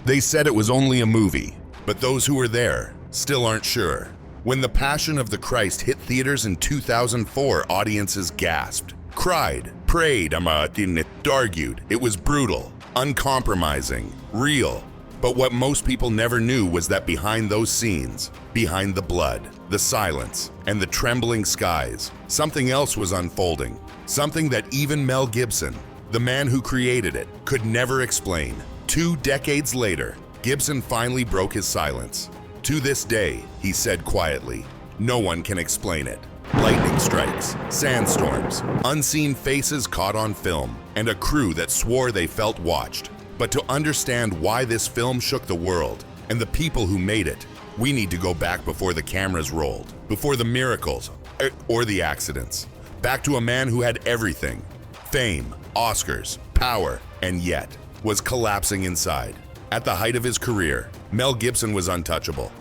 They said it was only a movie, but those who were there still aren't sure. When The Passion of the Christ hit theaters in 2004, audiences gasped, cried, prayed, argued. It was brutal, uncompromising, real. But what most people never knew was that behind those scenes, behind the blood, the silence, and the trembling skies, something else was unfolding. Something that even Mel Gibson, the man who created it, could never explain. 2 decades later, Gibson finally broke his silence. To this day, he said quietly, no one can explain it. Lightning strikes, sandstorms, unseen faces caught on film, and a crew that swore they felt watched. But to understand why this film shook the world and the people who made it, we need to go back before the cameras rolled, before the miracles or the accidents. Back to a man who had everything: fame, Oscars, power, and yet was collapsing inside. At the height of his career, Mel Gibson was untouchable.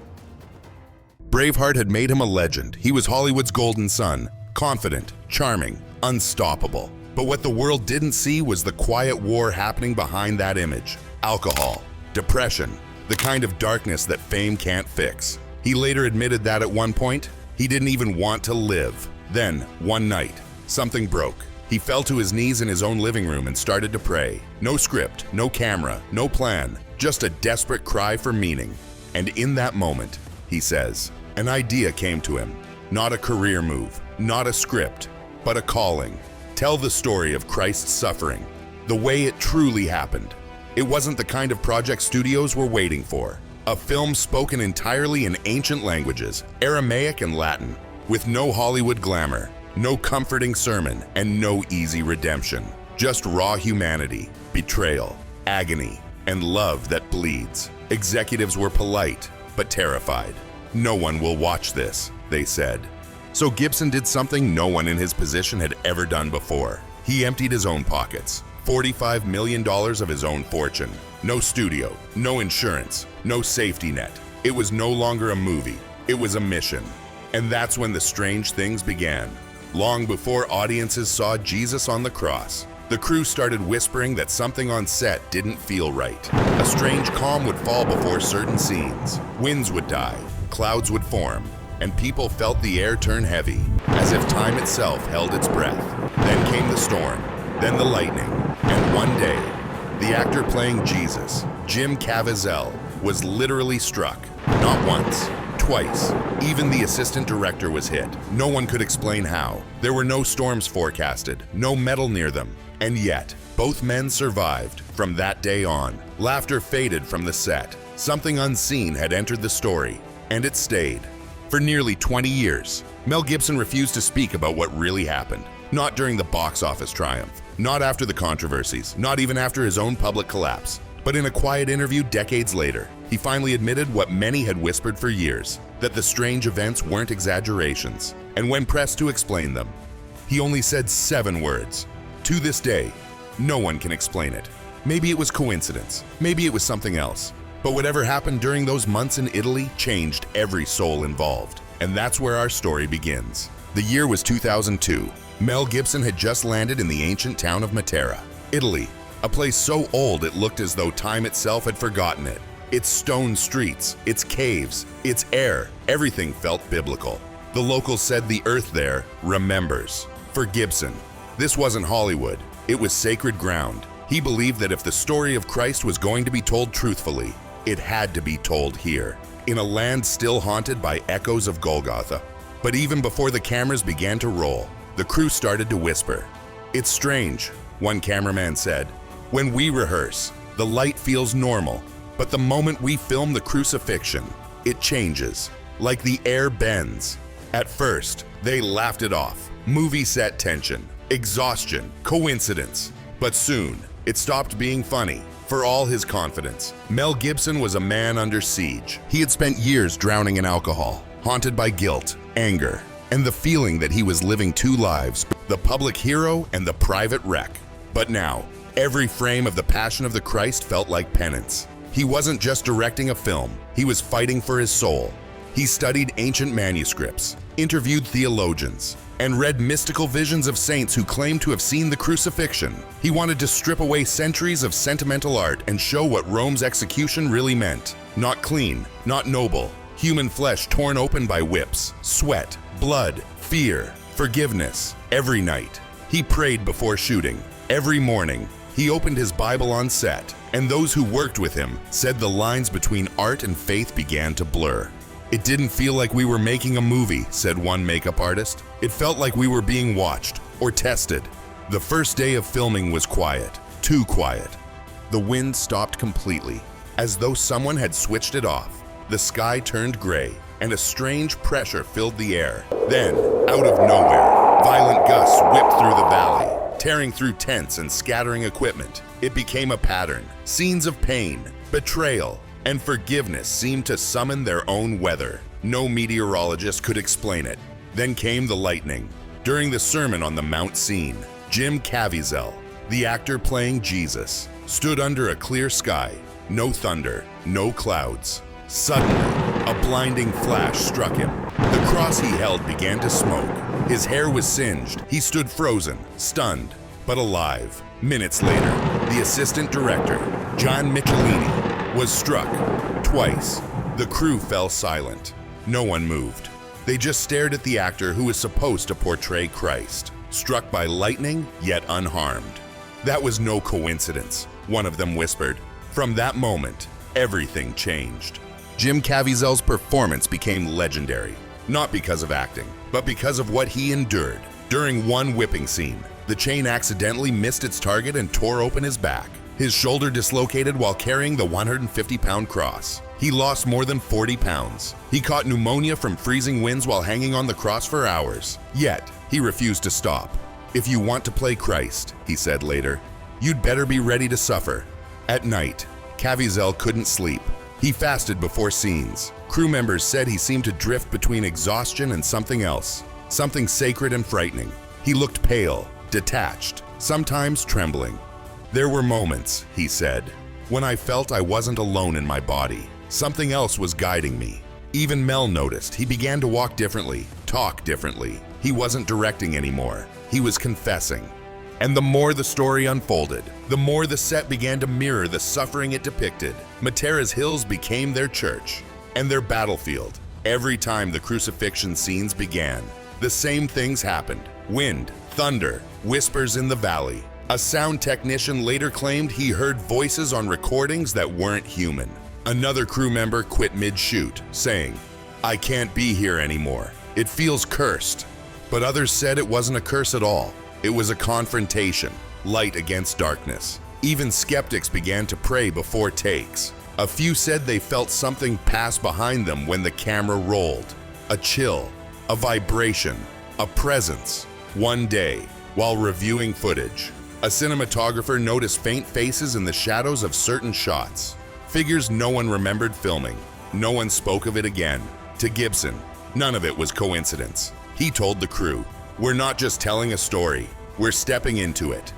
Braveheart had made him a legend. He was Hollywood's golden son, confident, charming, unstoppable. But what the world didn't see was the quiet war happening behind that image. Alcohol, depression, the kind of darkness that fame can't fix. He later admitted that at one point, he didn't even want to live. Then, one night, something broke. He fell to his knees in his own living room and started to pray. No script, no camera, no plan, just a desperate cry for meaning. And in that moment, he says, an idea came to him. Not a career move, not a script, but a calling. Tell the story of Christ's suffering, the way it truly happened. It wasn't the kind of project studios were waiting for. A film spoken entirely in ancient languages, Aramaic and Latin, with no Hollywood glamour, no comforting sermon, and no easy redemption. Just raw humanity, betrayal, agony, and love that bleeds. Executives were polite, but terrified. No one will watch this, they said. So Gibson did something no one in his position had ever done before. He emptied his own pockets, $45 million of his own fortune. No studio, no insurance, no safety net. It was no longer a movie, it was a mission. And that's when the strange things began. Long before audiences saw Jesus on the cross, the crew started whispering that something on set didn't feel right. A strange calm would fall before certain scenes. Winds would die, clouds would form, and people felt the air turn heavy, as if time itself held its breath. Then came the storm, then the lightning, and one day, the actor playing Jesus, Jim Caviezel, was literally struck. Not once, twice. Even the assistant director was hit. No one could explain how. There were no storms forecasted, no metal near them, and yet, both men survived. From that day on, laughter faded from the set. Something unseen had entered the story, and it stayed. For nearly 20 years, Mel Gibson refused to speak about what really happened. Not during the box office triumph, not after the controversies, not even after his own public collapse. But in a quiet interview decades later, he finally admitted what many had whispered for years, that the strange events weren't exaggerations. And when pressed to explain them, he only said 7 words. To this day, no one can explain it. Maybe it was coincidence, maybe it was something else. But whatever happened during those months in Italy changed every soul involved. And that's where our story begins. The year was 2002. Mel Gibson had just landed in the ancient town of Matera, Italy, a place so old it looked as though time itself had forgotten it. Its stone streets, its caves, its air, everything felt biblical. The locals said the earth there remembers. For Gibson, this wasn't Hollywood, it was sacred ground. He believed that if the story of Christ was going to be told truthfully, it had to be told here, in a land still haunted by echoes of Golgotha. But even before the cameras began to roll, the crew started to whisper. It's strange, one cameraman said. When we rehearse, the light feels normal, but the moment we film the crucifixion, it changes, like the air bends. At first, they laughed it off. Movie set tension, exhaustion, coincidence. But soon, it stopped being funny. For all his confidence, Mel Gibson was a man under siege. He had spent years drowning in alcohol, haunted by guilt, anger, and the feeling that he was living 2 lives, the public hero and the private wreck. But now, every frame of The Passion of the Christ felt like penance. He wasn't just directing a film, he was fighting for his soul. He studied ancient manuscripts, interviewed theologians, and read mystical visions of saints who claimed to have seen the crucifixion. He wanted to strip away centuries of sentimental art and show what Rome's execution really meant. Not clean, not noble, human flesh torn open by whips, sweat, blood, fear, forgiveness. Every night, he prayed before shooting. Every morning, he opened his Bible on set, and those who worked with him said the lines between art and faith began to blur. "It didn't feel like we were making a movie," said one makeup artist. "It felt like we were being watched or tested." The first day of filming was quiet, too quiet. The wind stopped completely, as though someone had switched it off. The sky turned gray, and a strange pressure filled the air. Then, out of nowhere, violent gusts whipped through the valley, tearing through tents and scattering equipment. It became a pattern. Scenes of pain, betrayal, and forgiveness seemed to summon their own weather. No meteorologist could explain it. Then came the lightning. During the Sermon on the Mount scene, Jim Caviezel, the actor playing Jesus, stood under a clear sky. No thunder, no clouds. Suddenly, a blinding flash struck him. The cross he held began to smoke. His hair was singed. He stood frozen, stunned, but alive. Minutes later, the assistant director, John Michelini, was struck twice. The crew fell silent. No one moved. They just stared at the actor who was supposed to portray Christ, struck by lightning yet unharmed. "That was no coincidence," one of them whispered. From that moment, everything changed. Jim Caviezel's performance became legendary, not because of acting, but because of what he endured. During one whipping scene, the chain accidentally missed its target and tore open his back. His shoulder dislocated while carrying the 150-pound cross. He lost more than 40 pounds. He caught pneumonia from freezing winds while hanging on the cross for hours. Yet, he refused to stop. "If you want to play Christ," he said later, "you'd better be ready to suffer." At night, Caviezel couldn't sleep. He fasted before scenes. Crew members said he seemed to drift between exhaustion and something else, something sacred and frightening. He looked pale, detached, sometimes trembling. "There were moments," he said, "when I felt I wasn't alone in my body. Something else was guiding me." Even Mel noticed he began to walk differently, talk differently. He wasn't directing anymore. He was confessing. And the more the story unfolded, the more the set began to mirror the suffering it depicted. Matera's hills became their church and their battlefield. Every time the crucifixion scenes began, the same things happened. Wind, thunder, whispers in the valley. A sound technician later claimed he heard voices on recordings that weren't human. Another crew member quit mid-shoot, saying, "I can't be here anymore. It feels cursed." But others said it wasn't a curse at all. It was a confrontation, light against darkness. Even skeptics began to pray before takes. A few said they felt something pass behind them when the camera rolled. A chill, a vibration, a presence. One day, while reviewing footage, a cinematographer noticed faint faces in the shadows of certain shots. Figures no one remembered filming. No one spoke of it again. To Gibson, none of it was coincidence. He told the crew, "We're not just telling a story, we're stepping into it."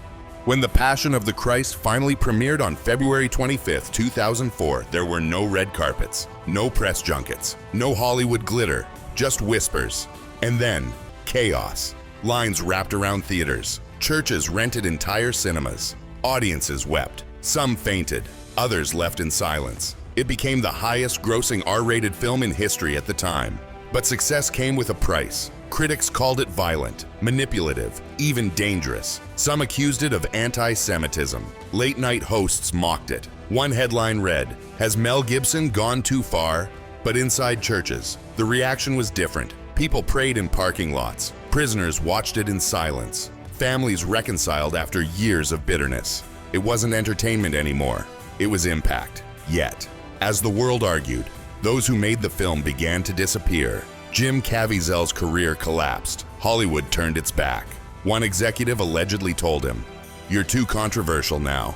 When The Passion of the Christ finally premiered on February 25, 2004, there were no red carpets, no press junkets, no Hollywood glitter, just whispers. And then, chaos. Lines wrapped around theaters. Churches rented entire cinemas. Audiences wept. Some fainted, others left in silence. It became the highest-grossing R-rated film in history at the time. But success came with a price. Critics called it violent, manipulative, even dangerous. Some accused it of anti-Semitism. Late-night hosts mocked it. One headline read, "Has Mel Gibson gone too far?" But inside churches, the reaction was different. People prayed in parking lots. Prisoners watched it in silence. Families reconciled after years of bitterness. It wasn't entertainment anymore. It was impact. Yet, as the world argued, those who made the film began to disappear. Jim Caviezel's career collapsed. Hollywood turned its back. One executive allegedly told him, "You're too controversial now."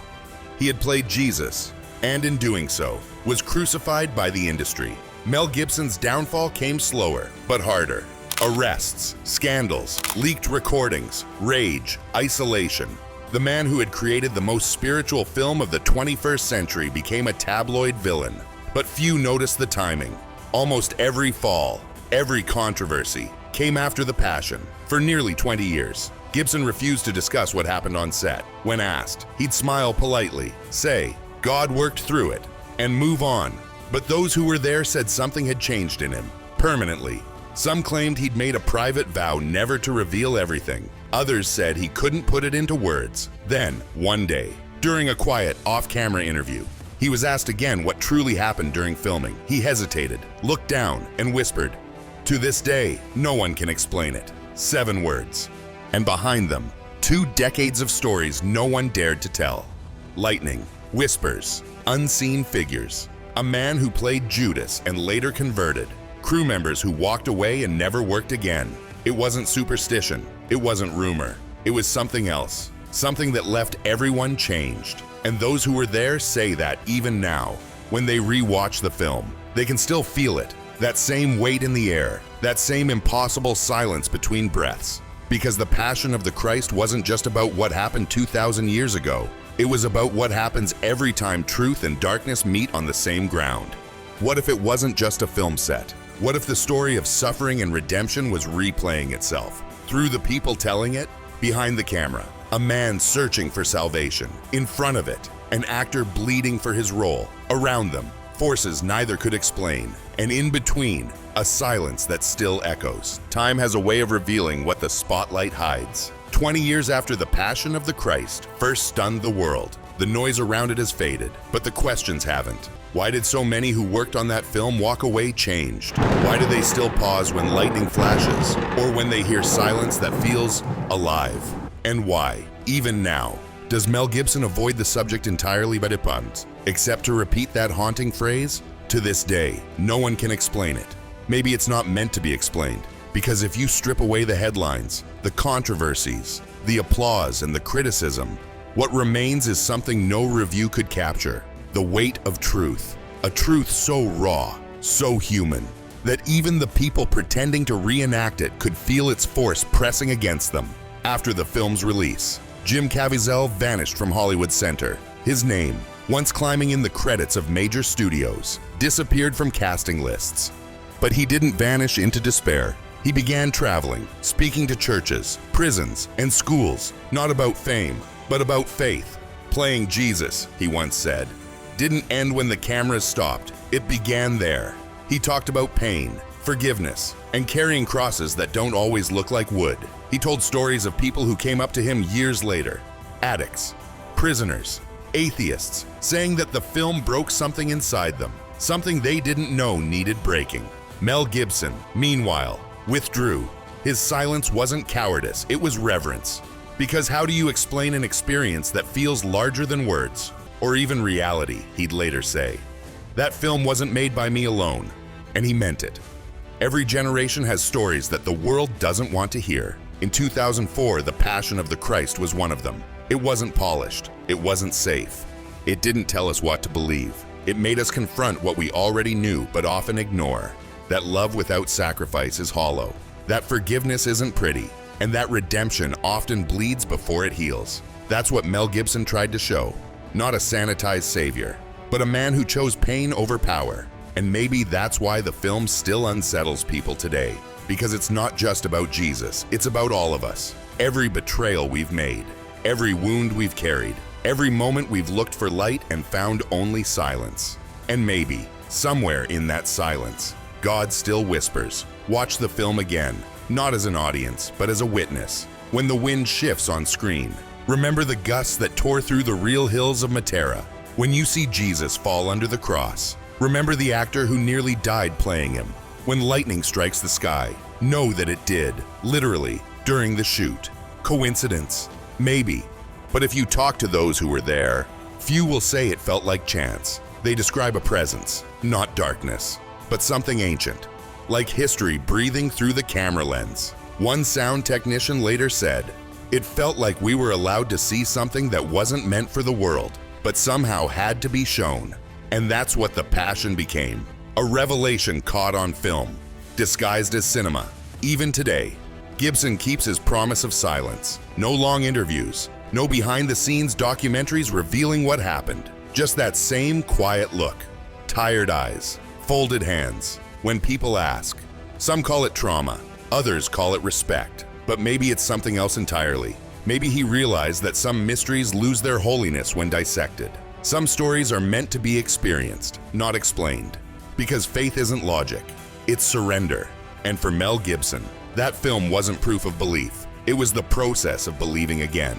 He had played Jesus, and in doing so, was crucified by the industry. Mel Gibson's downfall came slower, but harder. Arrests, scandals, leaked recordings, rage, isolation. The man who had created the most spiritual film of the 21st century became a tabloid villain. But few noticed the timing. Almost every fall, every controversy, came after the Passion. For nearly 20 years, Gibson refused to discuss what happened on set. When asked, he'd smile politely, say, "God worked through it," and move on. But those who were there said something had changed in him, permanently. Some claimed he'd made a private vow never to reveal everything. Others said he couldn't put it into words. Then, one day, during a quiet, off-camera interview, he was asked again what truly happened during filming. He hesitated, looked down, and whispered, "To this day, no one can explain it." 7 words. And behind them, 2 decades of stories no one dared to tell. Lightning, whispers, unseen figures. A man who played Judas and later converted. Crew members who walked away and never worked again. It wasn't superstition. It wasn't rumor. It was something else. Something that left everyone changed. And those who were there say that even now, when they re-watch the film, they can still feel it. That same weight in the air. That same impossible silence between breaths. Because the Passion of the Christ wasn't just about what happened 2,000 years ago. It was about what happens every time truth and darkness meet on the same ground. What if it wasn't just a film set? What if the story of suffering and redemption was replaying itself? Through the people telling it, behind the camera, a man searching for salvation. In front of it, an actor bleeding for his role. Around them, forces neither could explain. And in between, a silence that still echoes. Time has a way of revealing what the spotlight hides. 20 years after the Passion of the Christ first stunned the world, the noise around it has faded, but the questions haven't. Why did so many who worked on that film walk away changed? Why do they still pause when lightning flashes, or when they hear silence that feels alive? And why, even now, does Mel Gibson avoid the subject entirely by depunct, except to repeat that haunting phrase? To this day, no one can explain it. Maybe it's not meant to be explained, because if you strip away the headlines, the controversies, the applause, and the criticism, what remains is something no review could capture. The weight of truth. A truth so raw, so human, that even the people pretending to reenact it could feel its force pressing against them. After the film's release, Jim Caviezel vanished from Hollywood Center. His name, once climbing in the credits of major studios, disappeared from casting lists. But he didn't vanish into despair. He began traveling, speaking to churches, prisons, and schools, not about fame, but about faith. Playing Jesus, he once said, didn't end when the cameras stopped. It began there. He talked about pain, forgiveness, and carrying crosses that don't always look like wood. He told stories of people who came up to him years later, addicts, prisoners, atheists, saying that the film broke something inside them, something they didn't know needed breaking. Mel Gibson, meanwhile, withdrew. His silence wasn't cowardice, it was reverence. Because how do you explain an experience that feels larger than words? Or even reality, he'd later say. That film wasn't made by me alone, and he meant it. Every generation has stories that the world doesn't want to hear. In 2004, The Passion of the Christ was one of them. It wasn't polished. It wasn't safe. It didn't tell us what to believe. It made us confront what we already knew but often ignore. That love without sacrifice is hollow. That forgiveness isn't pretty. And that redemption often bleeds before it heals. That's what Mel Gibson tried to show. Not a sanitized savior, but a man who chose pain over power. And maybe that's why the film still unsettles people today. Because it's not just about Jesus, it's about all of us. Every betrayal we've made, every wound we've carried, every moment we've looked for light and found only silence. And maybe, somewhere in that silence, God still whispers, watch the film again, not as an audience, but as a witness. When the wind shifts on screen, remember the gusts that tore through the real hills of Matera. When you see Jesus fall under the cross, remember the actor who nearly died playing him. When lightning strikes the sky, know that it did, literally, during the shoot. Coincidence? Maybe. But if you talk to those who were there, few will say it felt like chance. They describe a presence, not darkness, but something ancient, like history breathing through the camera lens. One sound technician later said, "It felt like we were allowed to see something that wasn't meant for the world, but somehow had to be shown." And that's what The Passion became. A revelation caught on film, disguised as cinema. Even today, Gibson keeps his promise of silence. No long interviews, no behind-the-scenes documentaries revealing what happened. Just that same quiet look, tired eyes, folded hands. When people ask, some call it trauma, Others call it respect, but maybe it's something else entirely. Maybe he realized that some mysteries lose their holiness when dissected. Some stories are meant to be experienced, not explained. Because faith isn't logic, it's surrender. And for Mel Gibson, that film wasn't proof of belief. It was the process of believing again.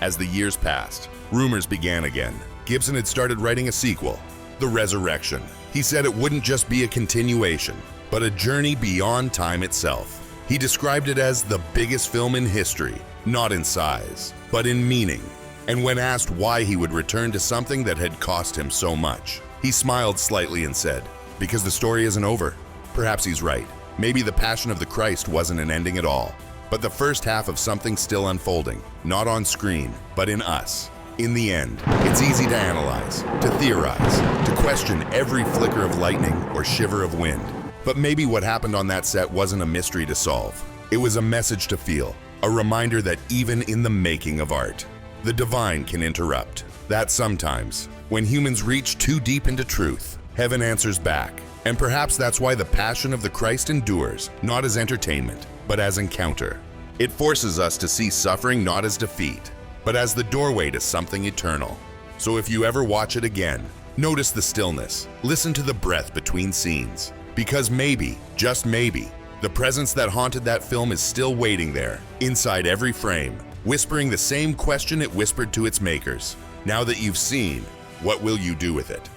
As the years passed, rumors began again. Gibson had started writing a sequel, The Resurrection. He said it wouldn't just be a continuation, but a journey beyond time itself. He described it as the biggest film in history, not in size, but in meaning. And when asked why he would return to something that had cost him so much, he smiled slightly and said, "Because the story isn't over." Perhaps he's right. Maybe the Passion of the Christ wasn't an ending at all, but the first half of something still unfolding, not on screen, but in us. In the end, it's easy to analyze, to theorize, to question every flicker of lightning or shiver of wind. But maybe what happened on that set wasn't a mystery to solve. It was a message to feel, a reminder that even in the making of art, the divine can interrupt. That sometimes, when humans reach too deep into truth, heaven answers back. And perhaps that's why the Passion of the Christ endures, not as entertainment, but as encounter. It forces us to see suffering not as defeat, but as the doorway to something eternal. So if you ever watch it again, notice the stillness, listen to the breath between scenes. Because maybe, just maybe, the presence that haunted that film is still waiting there, inside every frame, whispering the same question it whispered to its makers. Now that you've seen, what will you do with it?